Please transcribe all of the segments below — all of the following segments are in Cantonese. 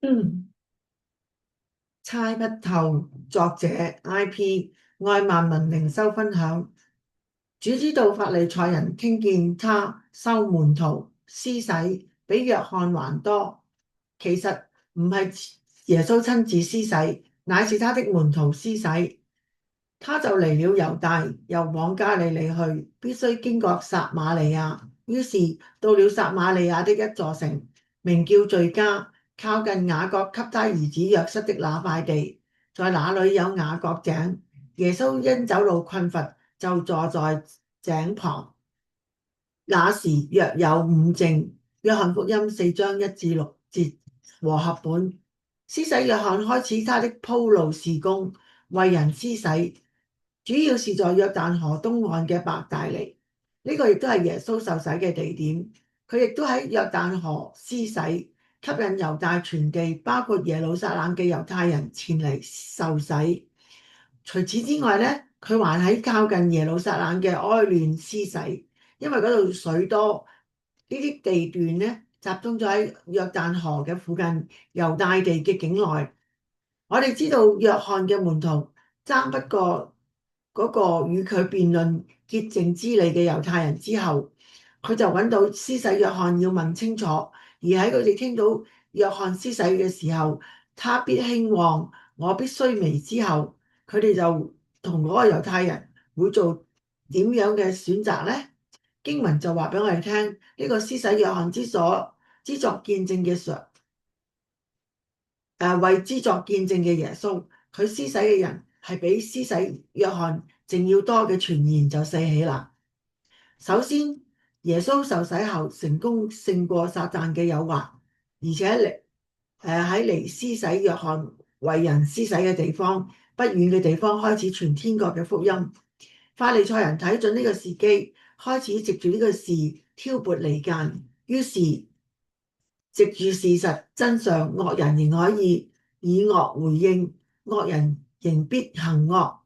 嗯，猜不透。作者 I.P. 愛萬民靈修分享。主知道法利賽人聽見他收門徒施洗比約翰還多，其實唔係耶穌親自施洗，乃是他的門徒施洗。他就離了猶大，又往加利利去，必須經過撒瑪利亞。於是到了撒瑪利亞的一座城，名叫敘加，靠近雅各給他兒子約瑟的那塊地，在那裏有雅各井。耶穌因走路困乏，就坐在井旁。那時約有午正。約翰福音4章1至6節和合本。施洗約翰開始他的鋪路事工，為人施洗，主要是在約旦河東岸嘅伯大尼。呢個亦都係耶穌受洗嘅地點。佢亦都喺約旦河施洗，吸引猶大全地，包括耶路撒冷嘅猶太人前嚟受洗。除此之外咧，佢還喺靠近耶路撒冷嘅哀嫩施洗，因為嗰度水多。呢啲地段咧集中咗喺約旦河嘅附近，猶大地嘅境內。我哋知道約翰嘅門徒爭不過嗰個與佢辯論潔淨之理嘅猶太人之後，佢就揾到施洗約翰要問清楚。而喺佢哋聽到約翰施洗嘅時候，他必興旺，我必衰微之後，佢哋就同嗰個猶太人會做點樣嘅選擇呢？經文就話俾我哋聽，呢個施洗約翰之作見證嘅時為之作見證嘅耶穌，佢施洗嘅人係比施洗約翰淨要多嘅傳言就四起啦。首先，耶穌受洗後成功勝過撒旦嘅誘惑，而且喺離施洗約翰為人施洗嘅地方不遠嘅地方開始傳天國嘅福音。法利賽人睇準呢個時機，開始藉住呢個事挑撥離間，於是藉住事實真相，惡人仍可以以惡回應，惡人仍必行惡。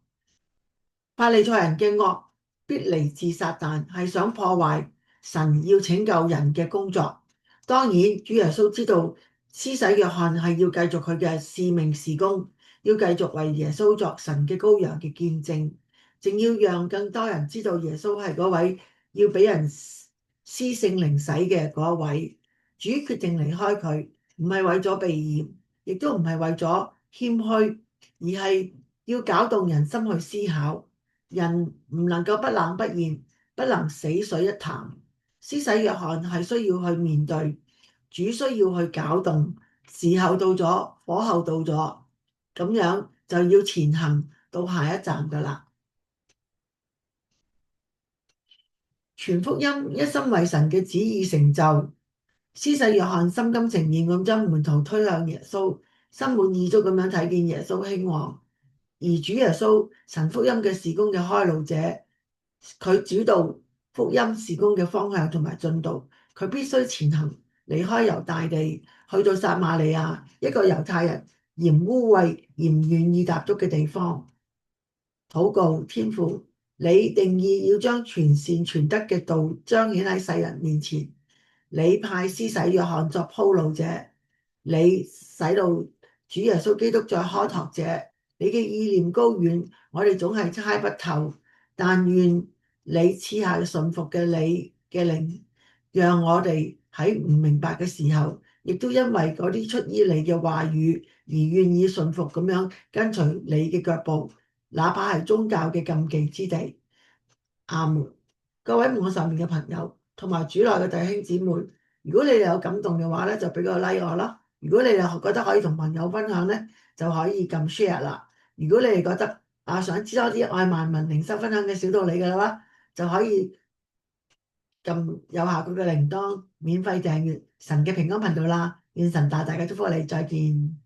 法利賽人嘅惡必嚟自撒旦，係想破壞神要拯救人嘅工作。當然，主耶穌知道施洗約翰係要繼續佢嘅使命事工，要繼續為耶穌作神嘅羔羊嘅見證，正要讓更多人知道耶穌係嗰位要俾人施聖靈洗嘅嗰一位。主決定離開佢，唔係為咗避嫌，亦都唔係為咗謙虛，而係要搞動人心去思考。人唔能夠不冷不熱，不能死水一潭。施洗約翰係需要去面對，主需要去搞動。時候到咗，火候到咗，咁樣就要前行到下一站㗎喇。全福音一心為神嘅旨意成就。施洗約翰心甘情願咁將門徒推向耶穌，心滿意足咁樣睇見耶穌興旺。而主耶穌神福音嘅事工嘅開路者，佢主導福音事工嘅方向同埋進度，佢必須前行，離開猶大地，去到撒瑪利亞，一個猶太人嫌污穢、嫌唔願意踏足嘅地方。禱告，天父，你定意要將全善全德嘅道彰顯喺世人面前。你派施洗約翰作鋪路者，你使到主耶穌基督作開拓者。你嘅意念高遠，我哋總係猜不透。但願你賜下順服嘅你嘅靈，讓我哋喺唔明白嘅時候，亦都因為嗰啲出於你嘅話語而願意順服咁樣跟隨你嘅腳步，哪怕係宗教嘅禁忌之地。阿門。各位網上面嘅朋友同埋主內嘅弟兄姊妹，如果你哋有感動嘅話咧，就俾個 like 我啦。如果你哋覺得可以同朋友分享咧，就可以撳 share 啦。如果你哋覺得想知多啲愛萬民靈修分享嘅小道理嘅話，就可以撳右下角嘅鈴鐺，免費訂閱神嘅平安頻道啦。願神大大嘅祝福你，再見。